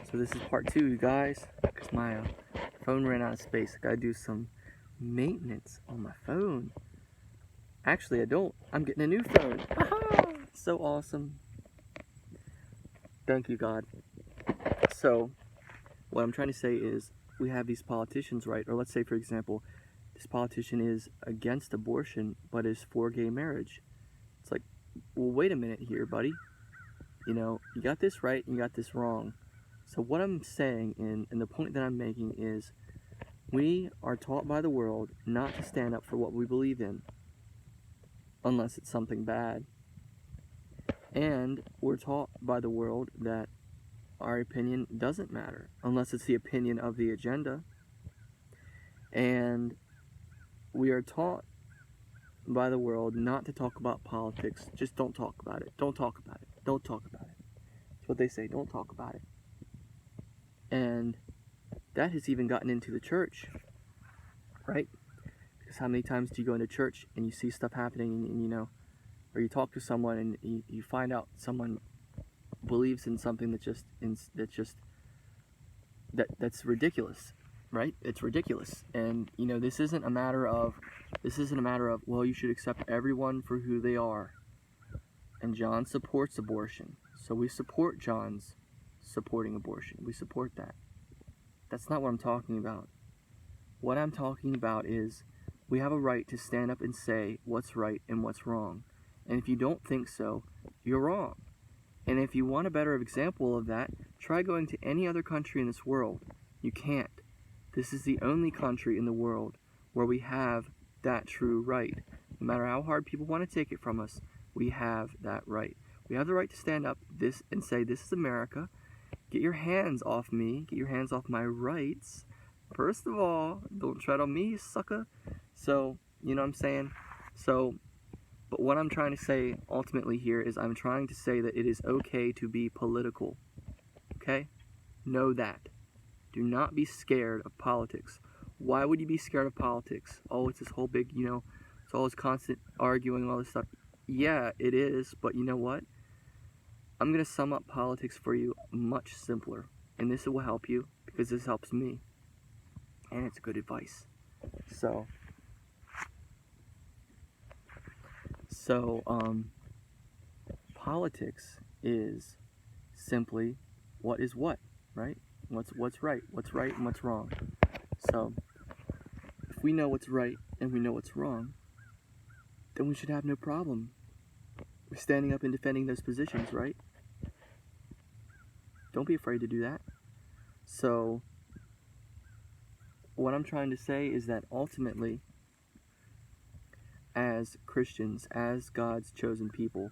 So this is part 2, you guys, because my phone ran out of space. I gotta do some maintenance on my phone. Actually, I don't. I'm getting a new phone. So awesome. Thank you, God. So, what I'm trying to say is, we have these politicians, right? Or let's say, for example, this politician is against abortion, but is for gay marriage. It's like, well, wait a minute here, buddy. You know, you got this right and you got this wrong. So what I'm saying, and the point that I'm making is, we are taught by the world not to stand up for what we believe in, unless it's something bad. And we're taught by the world that our opinion doesn't matter, unless it's the opinion of the agenda. And we are taught by the world not to talk about politics. Just don't talk about it. Don't talk about it. Don't talk about it. That's what they say. Don't talk about it. And that has even gotten into the church, right? Because how many times do you go into church and you see stuff happening and you know, or you talk to someone and you find out someone believes in something that's ridiculous, right? It's ridiculous. And you know, this isn't a matter of well, you should accept everyone for who they are. And John supports abortion, so we support John's supporting abortion. We support that. That's not what I'm talking about. What I'm talking about is, we have a right to stand up and say what's right and what's wrong. And if you don't think so, you're wrong. And if you want a better example of that, try going to any other country in this world. You can't. This is the only country in the world where we have that true right. No matter how hard people want to take it from us, we have that right. We have the right to stand up and say, this is America. Get your hands off me. Get your hands off my rights. First of all, don't tread on me, sucker. So, you know what I'm saying? So, but what I'm trying to say ultimately here is, I'm trying to say that it is okay to be political. Okay? Know that. Do not be scared of politics. Why would you be scared of politics? Oh, it's this whole big, you know, it's all this constant arguing, all this stuff. Yeah, it is, but you know what? I'm going to sum up politics for you much simpler. And this will help you, because this helps me. And it's good advice. So, politics is simply what is what, right? What's right and what's wrong. So, if we know what's right and we know what's wrong, then we should have no problem with standing up and defending those positions, right? Don't be afraid to do that. So, what I'm trying to say is that ultimately, as Christians, as God's chosen people,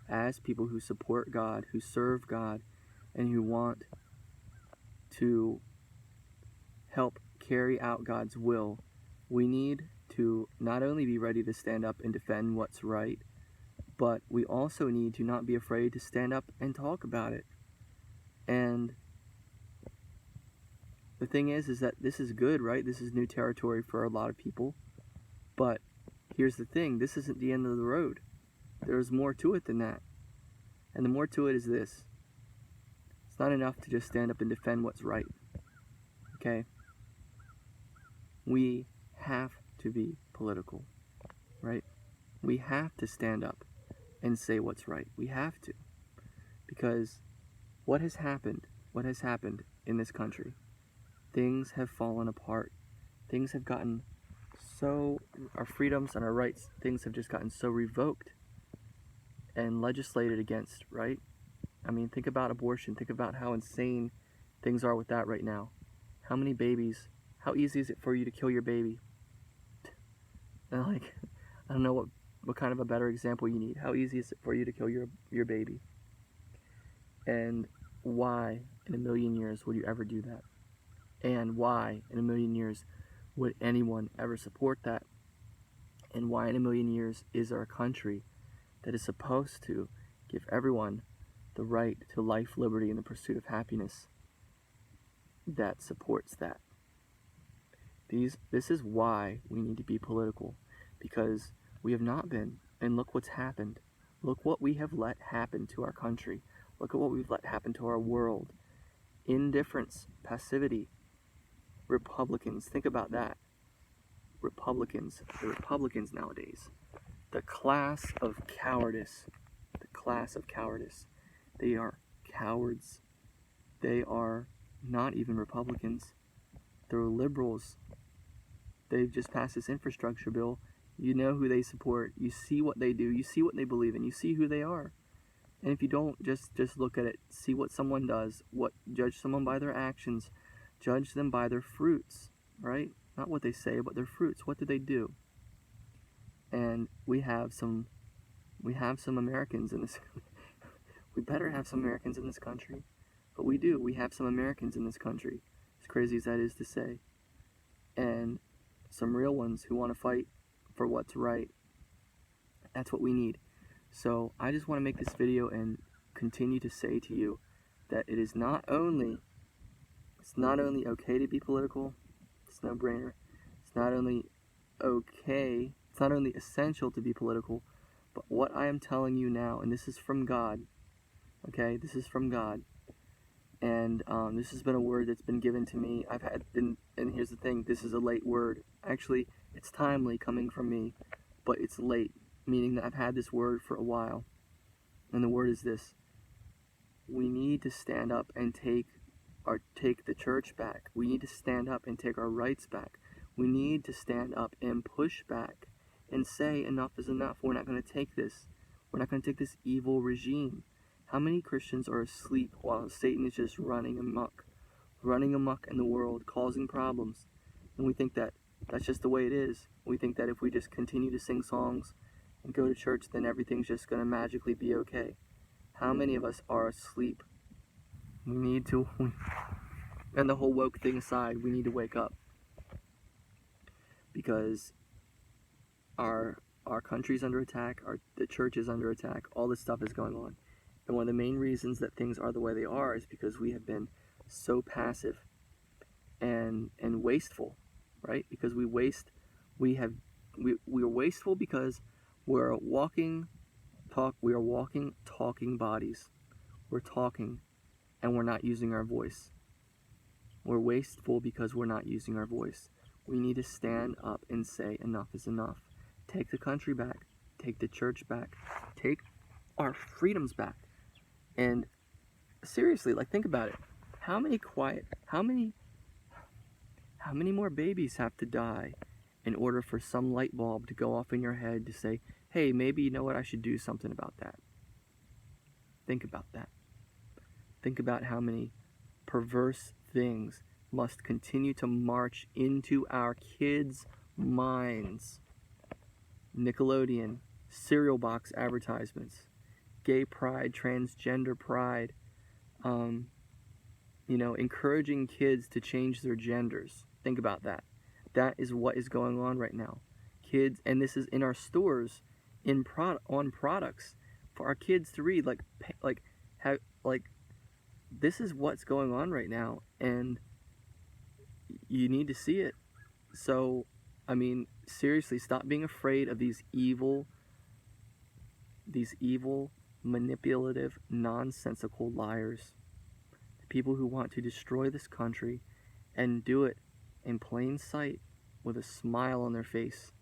as people who support God, who serve God, and who want to help carry out God's will, we need to not only be ready to stand up and defend what's right, but we also need to not be afraid to stand up and talk about it. And the thing is that this is good, right? This is new territory for a lot of people. But here's the thing, this isn't the end of the road. There's more to it than that. And the more to it is this. It's not enough to just stand up and defend what's right. Okay? We have to be political, right? We have to stand up and say what's right. We have to. Because what has happened in this country? Things have fallen apart. Things have gotten so, our freedoms and our rights, things have just gotten so revoked and legislated against, right? I mean, think about abortion. Think about how insane things are with that right now. How many babies, how easy is it for you to kill your baby? And like, I don't know what kind of a better example you need. How easy is it for you to kill your baby? And why in a million years would you ever do that? And why in a million years would anyone ever support that? And why in a million years is there a country that is supposed to give everyone the right to life, liberty, and the pursuit of happiness that supports that? This is why we need to be political, because we have not been. And look what's happened. Look what we have let happen to our country. Look at what we've let happen to our world. indifference, passivity. Republicans, think about that. The Republicans nowadays, the class of cowardice, they are cowards. They are not even Republicans. They're liberals. They've just passed this infrastructure bill. You know who they support. You see what they do. You see what they believe in. You see who they are. And if you don't, just look at it. See what someone does. Judge someone by their actions. Judge them by their fruits, right? Not what they say, but their fruits. What do they do? And we have some Americans in this. We better have some Americans in this country, but we do. We have some Americans in this country. As crazy as that is to say, and some real ones who want to fight for what's right. That's what we need. So I just want to make this video and continue to say to you that it's not only okay to be political. It's no brainer. It's not only okay, it's not only essential to be political, but what I am telling you now, and this is from God, okay? This is from God. And this has been a word that's been given to me. And here's the thing, this is a late word. Actually, it's timely coming from me, but it's late, meaning that I've had this word for a while. And the word is this: we need to stand up and take the church back. We need to stand up and take our rights back. We need to stand up and push back and say enough is enough. We're not going to take this. We're not going to take this evil regime. How many Christians are asleep while Satan is just running amok in the world, causing problems? And we think that that's just the way it is. We think that if we just continue to sing songs and go to church, then everything's just going to magically be okay. How many of us are asleep? We need to, and the whole woke thing aside, we need to wake up, because our country's under attack, the church is under attack, all this stuff is going on. And one of the main reasons that things are the way they are is because we have been so passive and wasteful, right? Because we are wasteful because we are walking, talking bodies. We're talking, and we're not using our voice. We're wasteful because we're not using our voice. We need to stand up and say enough is enough. Take the country back. Take the church back. Take our freedoms back. And seriously, think about it. How many more babies have to die in order for some light bulb to go off in your head to say, hey, maybe you know what, I should do something about that. Think about that. Think about how many perverse things must continue to march into our kids' minds. Nickelodeon, cereal box advertisements, gay pride, transgender pride, encouraging kids to change their genders. Think about that. That is what is going on right now. Kids, and this is in our stores, on products for our kids to read. This is what's going on right now, and you need to see it. So, seriously, stop being afraid of these evil, manipulative, nonsensical liars. The people who want to destroy this country and do it in plain sight with a smile on their face.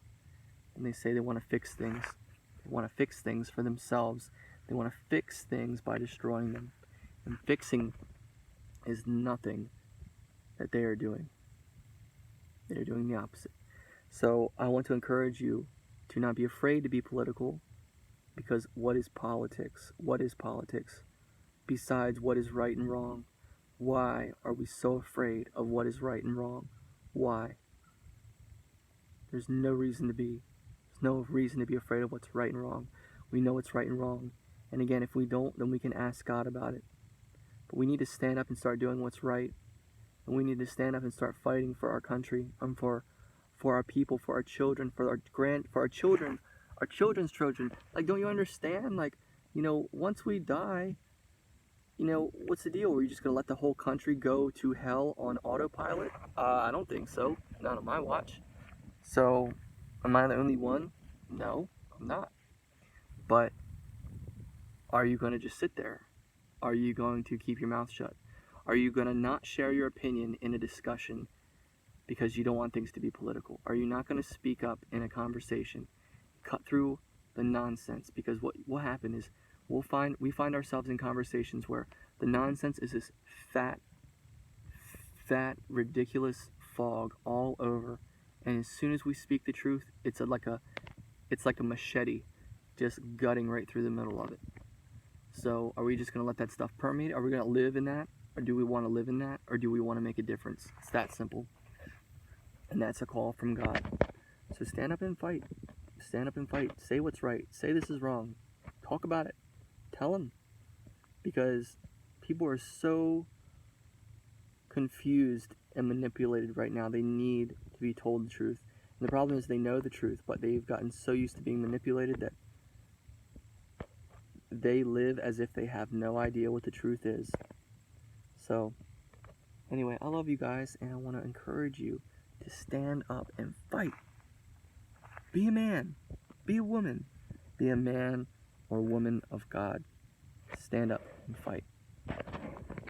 And they say they want to fix things. They want to fix things for themselves. They want to fix things by destroying them. And fixing is nothing that they are doing. They are doing the opposite. So I want to encourage you to not be afraid to be political, because what is politics? What is politics besides what is right and wrong? Why are we so afraid of what is right and wrong? Why? There's no reason to be. There's no reason to be afraid of what's right and wrong. We know what's right and wrong. And again, if we don't, then we can ask God about it. But we need to stand up and start doing what's right. And we need to stand up and start fighting for our country and for our people, for our children, for our children, our children's children. Don't you understand? Once we die, what's the deal? Are you just going to let the whole country go to hell on autopilot? I don't think so. Not on my watch. So, am I the only one? No, I'm not. But are you going to just sit there? Are you going to keep your mouth shut? Are you going to not share your opinion in a discussion because you don't want things to be political? Are you not going to speak up in a conversation? Cut through the nonsense, because what will happen is we find ourselves in conversations where the nonsense is this fat, ridiculous fog all over, and as soon as we speak the truth, it's like a machete just gutting right through the middle of it. So are we just going to let that stuff permeate? Are we going to live in that? Or do we want to live in that? Or do we want to make a difference? It's that simple. And that's a call from God. So stand up and fight. Stand up and fight. Say what's right. Say this is wrong. Talk about it. Tell them. Because people are so confused and manipulated right now. They need to be told the truth. And the problem is they know the truth, but they've gotten so used to being manipulated that they live as if they have no idea what the truth is. So, anyway, I love you guys, and I want to encourage you to stand up and fight. Be a man. Be a woman. Be a man or woman of God. Stand up and fight.